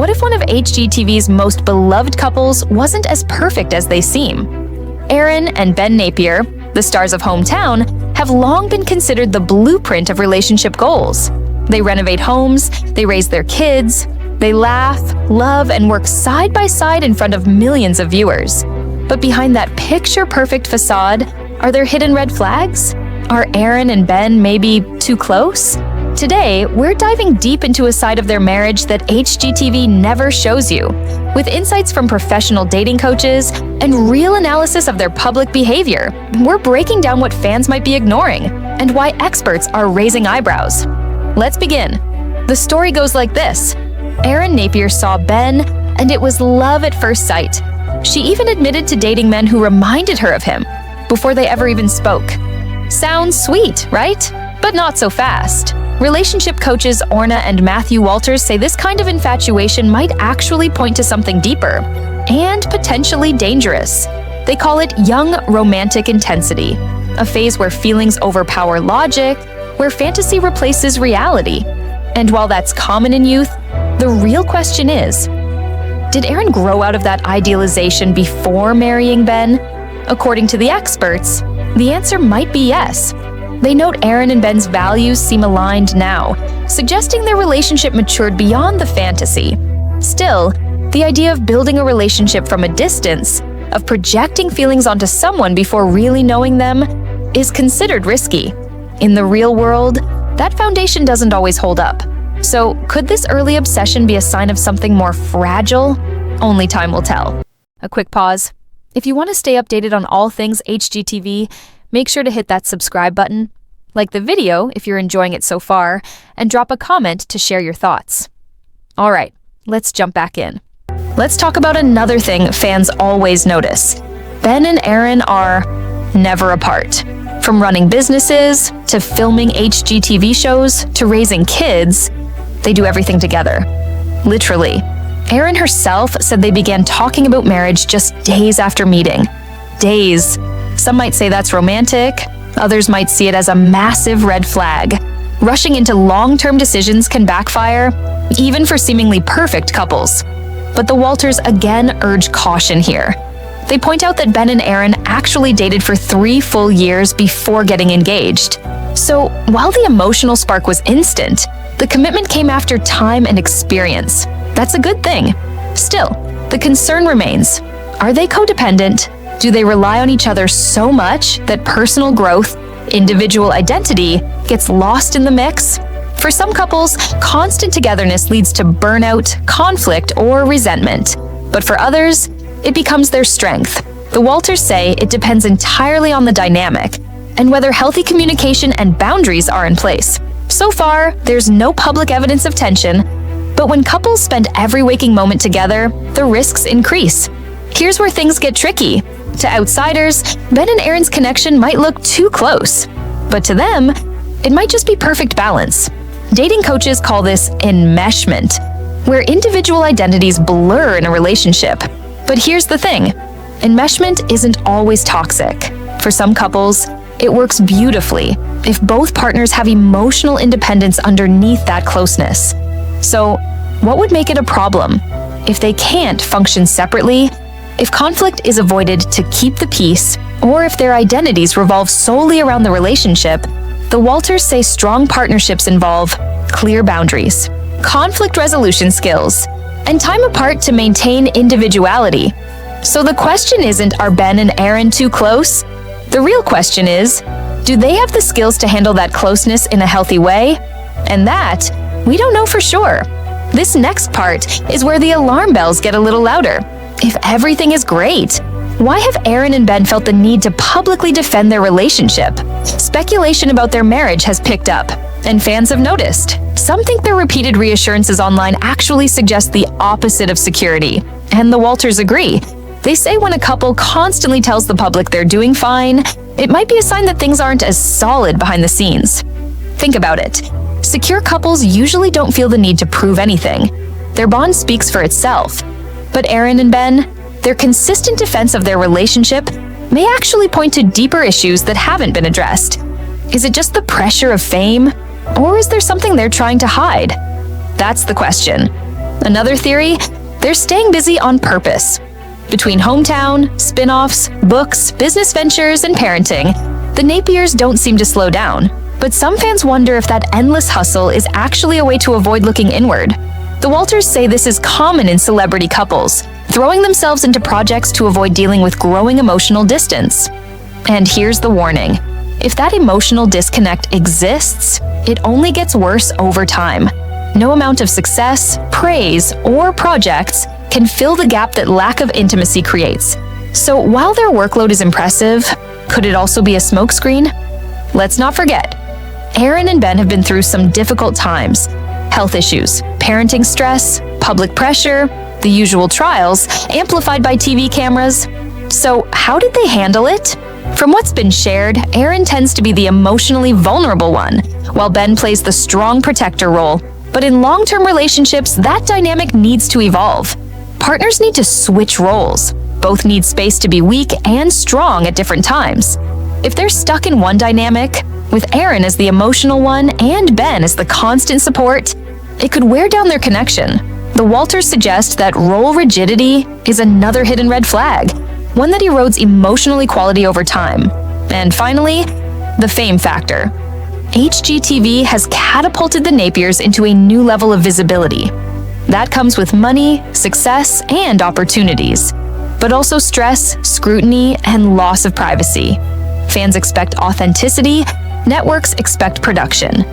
What if one of HGTV's most beloved couples wasn't as perfect as they seem? Erin and Ben Napier, the stars of Home Town, have long been considered the blueprint of relationship goals. They renovate homes, they raise their kids, they laugh, love, and work side by side in front of millions of viewers. But behind that picture-perfect facade, are there hidden red flags? Are Erin and Ben maybe too close? Today, we're diving deep into a side of their marriage that HGTV never shows you, with insights from professional dating coaches and real analysis of their public behavior. We're breaking down what fans might be ignoring and why experts are raising eyebrows. Let's begin. The story goes like this. Erin Napier saw Ben, and it was love at first sight. She even admitted to dating men who reminded her of him before they ever even spoke. Sounds sweet, right? But not so fast. Relationship coaches Orna and Matthew Walters say this kind of infatuation might actually point to something deeper and potentially dangerous. They call it young romantic intensity, a phase where feelings overpower logic, where fantasy replaces reality. And while that's common in youth, the real question is, did Erin grow out of that idealization before marrying Ben? According to the experts, the answer might be yes. They note Erin and Ben's values seem aligned now, suggesting their relationship matured beyond the fantasy. Still, the idea of building a relationship from a distance, of projecting feelings onto someone before really knowing them, is considered risky. In the real world, that foundation doesn't always hold up. So, could this early obsession be a sign of something more fragile? Only time will tell. A quick pause. If you want to stay updated on all things HGTV, make sure to hit that subscribe button, like the video if you're enjoying it so far, and drop a comment to share your thoughts. All right, let's jump back in. Let's talk about another thing fans always notice. Ben and Erin are never apart. From running businesses, to filming HGTV shows, to raising kids, they do everything together. Literally. Erin herself said they began talking about marriage just days after meeting. Days. Some might say that's romantic, others might see it as a massive red flag. Rushing into long-term decisions can backfire, even for seemingly perfect couples. But the Walters again urge caution here. They point out that Ben and Erin actually dated for 3 full years before getting engaged. So, while the emotional spark was instant, the commitment came after time and experience. That's a good thing. Still, the concern remains. Are they codependent? Do they rely on each other so much that personal growth, individual identity, gets lost in the mix? For some couples, constant togetherness leads to burnout, conflict, or resentment. But for others, it becomes their strength. The Walters say it depends entirely on the dynamic and whether healthy communication and boundaries are in place. So far, there's no public evidence of tension, but when couples spend every waking moment together, the risks increase. Here's where things get tricky. To outsiders, Ben and Erin's connection might look too close, but to them, it might just be perfect balance. Dating coaches call this enmeshment, where individual identities blur in a relationship. But here's the thing, enmeshment isn't always toxic. For some couples, it works beautifully if both partners have emotional independence underneath that closeness. So, what would make it a problem? If they can't function separately, if conflict is avoided to keep the peace, or if their identities revolve solely around the relationship, the Walters say strong partnerships involve clear boundaries, conflict resolution skills, and time apart to maintain individuality. So the question isn't, are Ben and Erin too close? The real question is, do they have the skills to handle that closeness in a healthy way? And that, we don't know for sure. This next part is where the alarm bells get a little louder. If everything is great, why have Erin and Ben felt the need to publicly defend their relationship? Speculation about their marriage has picked up, and fans have noticed. Some think their repeated reassurances online actually suggest the opposite of security, and the Walters agree. They say when a couple constantly tells the public they're doing fine, it might be a sign that things aren't as solid behind the scenes. Think about it. Secure couples usually don't feel the need to prove anything. Their bond speaks for itself. But Erin and Ben, their consistent defense of their relationship may actually point to deeper issues that haven't been addressed. Is it just the pressure of fame? Or is there something they're trying to hide? That's the question. Another theory? They're staying busy on purpose. Between hometown, spin-offs, books, business ventures, and parenting, the Napiers don't seem to slow down. But some fans wonder if that endless hustle is actually a way to avoid looking inward. The Walters say this is common in celebrity couples, throwing themselves into projects to avoid dealing with growing emotional distance. And here's the warning. If that emotional disconnect exists, it only gets worse over time. No amount of success, praise, or projects can fill the gap that lack of intimacy creates. So while their workload is impressive, could it also be a smokescreen? Let's not forget, Erin and Ben have been through some difficult times. Health issues, parenting stress, public pressure, the usual trials, amplified by TV cameras. So how did they handle it? From what's been shared, Erin tends to be the emotionally vulnerable one, while Ben plays the strong protector role. But in long-term relationships, that dynamic needs to evolve. Partners need to switch roles. Both need space to be weak and strong at different times. If they're stuck in one dynamic, with Erin as the emotional one and Ben as the constant support, it could wear down their connection. The Walters suggest that role rigidity is another hidden red flag, one that erodes emotional equality over time. And finally, the fame factor. HGTV has catapulted the Napiers into a new level of visibility. That comes with money, success, and opportunities, but also stress, scrutiny, and loss of privacy. Fans expect authenticity, networks expect production.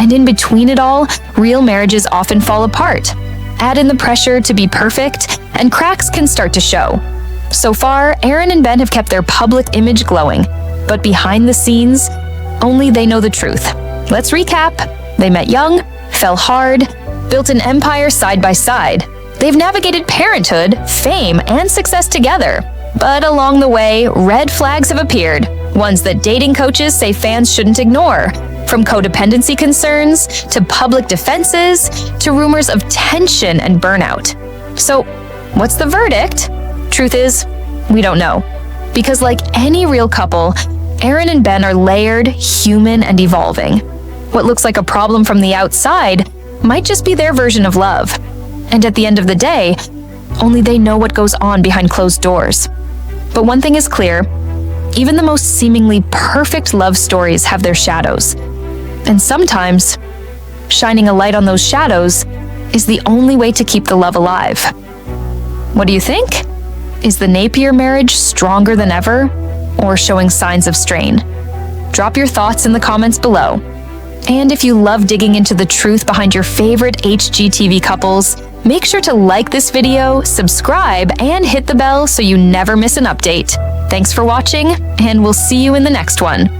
And in between it all, real marriages often fall apart. Add in the pressure to be perfect, and cracks can start to show. So far, Erin and Ben have kept their public image glowing, but behind the scenes, only they know the truth. Let's recap. They met young, fell hard, built an empire side by side. They've navigated parenthood, fame, and success together. But along the way, red flags have appeared, ones that dating coaches say fans shouldn't ignore. From codependency concerns, to public defenses, to rumors of tension and burnout. So, what's the verdict? Truth is, we don't know. Because like any real couple, Erin and Ben are layered, human, and evolving. What looks like a problem from the outside might just be their version of love. And at the end of the day, only they know what goes on behind closed doors. But one thing is clear, even the most seemingly perfect love stories have their shadows. And sometimes, shining a light on those shadows is the only way to keep the love alive. What do you think? Is the Napier marriage stronger than ever, or showing signs of strain? Drop your thoughts in the comments below. And if you love digging into the truth behind your favorite HGTV couples, make sure to like this video, subscribe, and hit the bell so you never miss an update. Thanks for watching, and we'll see you in the next one.